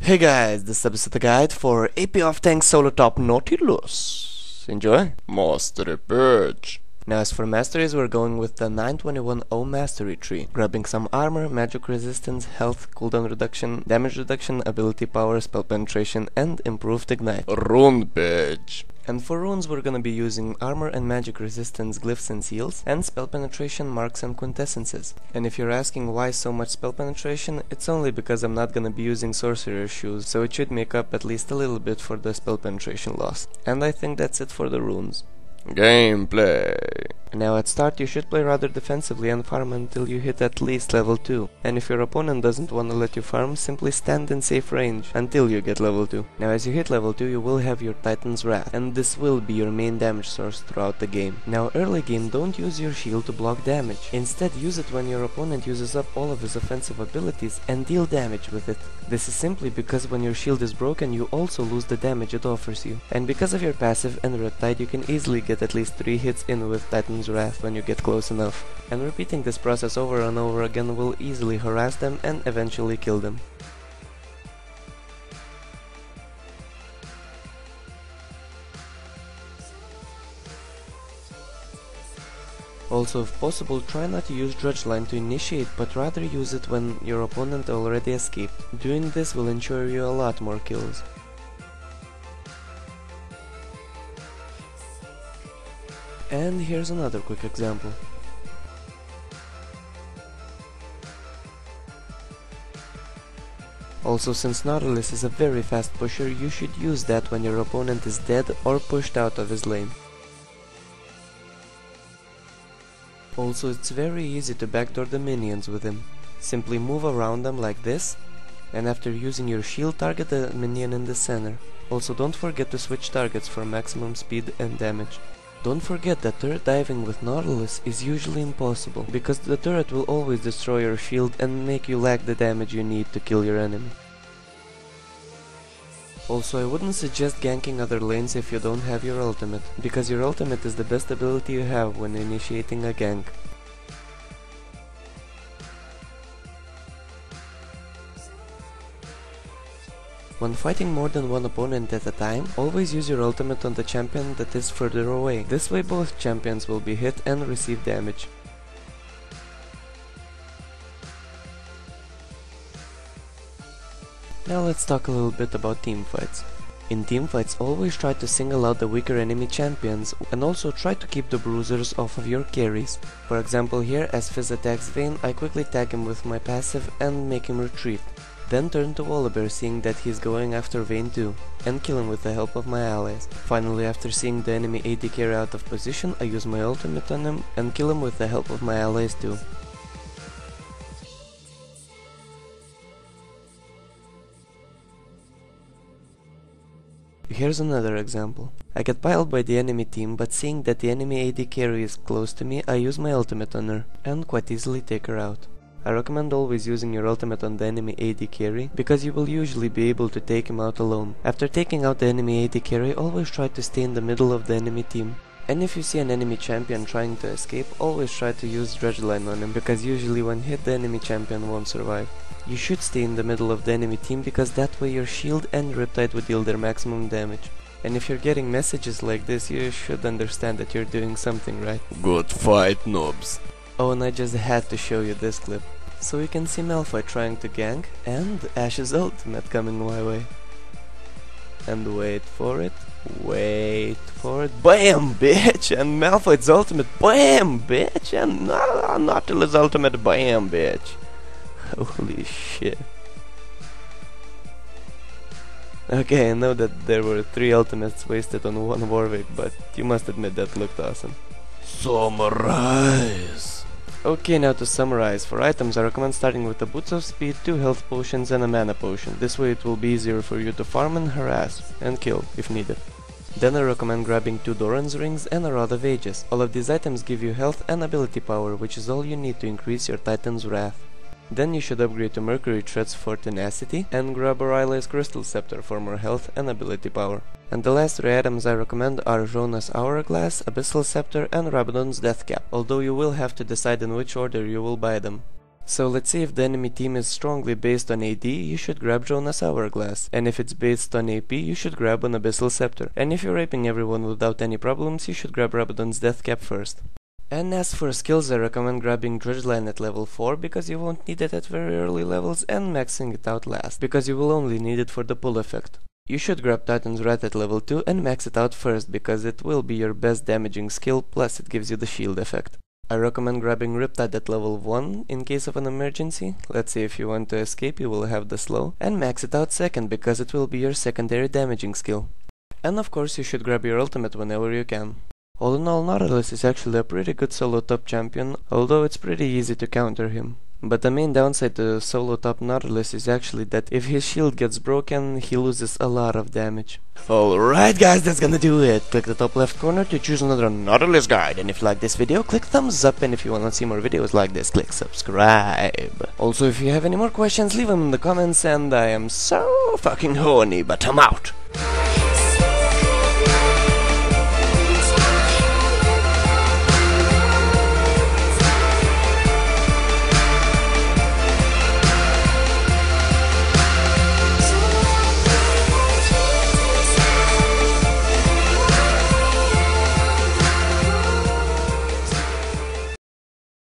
Hey guys, this episode the guide for AP of Tank Solo Top Nautilus. Enjoy! Mastery page. Now as for masteries, we're going with the 921 mastery tree, grabbing some armor, magic resistance, health, cooldown reduction, damage reduction, ability power, spell penetration, and improved ignite. Rune page. And for runes we're gonna be using armor and magic resistance, glyphs and seals, and spell penetration, marks and quintessences. And if you're asking why so much spell penetration, it's only because I'm not gonna be using sorcerer shoes, so it should make up at least a little bit for the spell penetration loss. And I think that's it for the runes. Gameplay. Now at start you should play rather defensively and farm until you hit at least level 2. And if your opponent doesn't want to let you farm, simply stand in safe range until you get level 2. Now as you hit level 2 you will have your Titan's Wrath, and this will be your main damage source throughout the game. Now early game don't use your shield to block damage. Instead use it when your opponent uses up all of his offensive abilities and deal damage with it. This is simply because when your shield is broken you also lose the damage it offers you. And because of your passive and Riptide you can easily get at least 3 hits in with Titan's Wrath when you get close enough. And repeating this process over and over again will easily harass them and eventually kill them. Also, if possible, try not to use Drudge Line to initiate, but rather use it when your opponent already escaped. Doing this will ensure you a lot more kills. And here's another quick example. Also, since Nautilus is a very fast pusher, you should use that when your opponent is dead or pushed out of his lane. Also, it's very easy to backdoor the minions with him. Simply move around them like this, and after using your shield, target the minion in the center. Also, don't forget to switch targets for maximum speed and damage. Don't forget that turret diving with Nautilus is usually impossible, because the turret will always destroy your shield and make you lack the damage you need to kill your enemy. Also, I wouldn't suggest ganking other lanes if you don't have your ultimate, because your ultimate is the best ability you have when initiating a gank. When fighting more than one opponent at a time, always use your ultimate on the champion that is further away. This way both champions will be hit and receive damage. Now let's talk a little bit about teamfights. In teamfights, always try to single out the weaker enemy champions, and also try to keep the bruisers off of your carries. For example, here as Fizz attacks Vayne, I quickly tag him with my passive and make him retreat. Then turn to Volibear seeing that he's going after Vayne too, and kill him with the help of my allies. Finally, after seeing the enemy AD carry out of position, I use my ultimate on him and kill him with the help of my allies too. Here's another example. I get piled by the enemy team, but seeing that the enemy AD carry is close to me, I use my ultimate on her, and quite easily take her out. I recommend always using your ultimate on the enemy AD carry, because you will usually be able to take him out alone. After taking out the enemy AD carry, always try to stay in the middle of the enemy team. And if you see an enemy champion trying to escape, always try to use Drudge Line on him, because usually when hit the enemy champion won't survive. You should stay in the middle of the enemy team, because that way your shield and Riptide will deal their maximum damage. And if you're getting messages like this, you should understand that you're doing something right. Good fight, noobs. Oh, and I just had to show you this clip. So you can see Malphite trying to gank, and Ash's ultimate coming my way. And wait for it, BAM bitch! And Malphite's ultimate, BAM bitch! And Nautilus ultimate, BAM bitch! Holy shit. Okay, I know that there were 3 ultimates wasted on one Warwick, but you must admit that looked awesome. Summarize. Okay, now to summarize, for items I recommend starting with the Boots of Speed, 2 health potions and a mana potion. This way it will be easier for you to farm and harass, and kill, if needed. Then I recommend grabbing 2 Doran's rings and a Rod of Ages. All of these items give you health and ability power, which is all you need to increase your Titan's Wrath. Then you should upgrade to Mercury Threads for tenacity, and grab Aaaand's Crystal Scepter for more health and ability power. And the last 3 items I recommend are Rona's Hourglass, Abyssal Scepter and Rabadon's Death Cap, although you will have to decide in which order you will buy them. So let's say if the enemy team is strongly based on AD, you should grab Jonas Hourglass, and if it's based on AP, you should grab an Abyssal Scepter, and if you're raping everyone without any problems, you should grab Rabadon's Death Cap first. And as for skills, I recommend grabbing Dredgeline at level 4 because you won't need it at very early levels, and maxing it out last, because you will only need it for the pull effect. You should grab Titan's Wrath at level 2 and max it out first because it will be your best damaging skill, plus it gives you the shield effect. I recommend grabbing Riptide at level 1 in case of an emergency, let's say if you want to escape you will have the slow, and max it out second because it will be your secondary damaging skill. And of course you should grab your ultimate whenever you can. All in all, Nautilus is actually a pretty good solo top champion, although it's pretty easy to counter him. But the main downside to solo top Nautilus is actually that if his shield gets broken, he loses a lot of damage. Alright guys, that's gonna do it. Click the top left corner to choose another Nautilus guide, and if you like this video, click thumbs up, and if you wanna see more videos like this, click subscribe. Also, if you have any more questions, leave them in the comments, and I am so fucking horny, but I'm out.